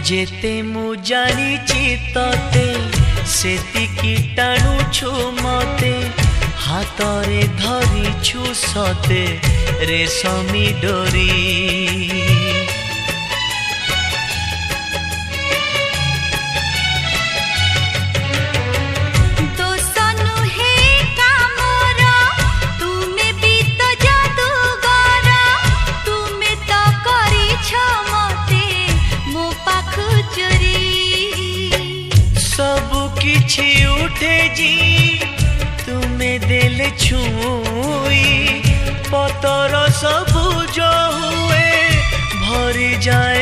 जेते मु जानिछि तते सेतिकी टाणुछु मते हातरे धरिछु सते रेशमी डोरी। किछि उठे जी तुम्हें देले छुई पतर सबुज हुए भरी जाए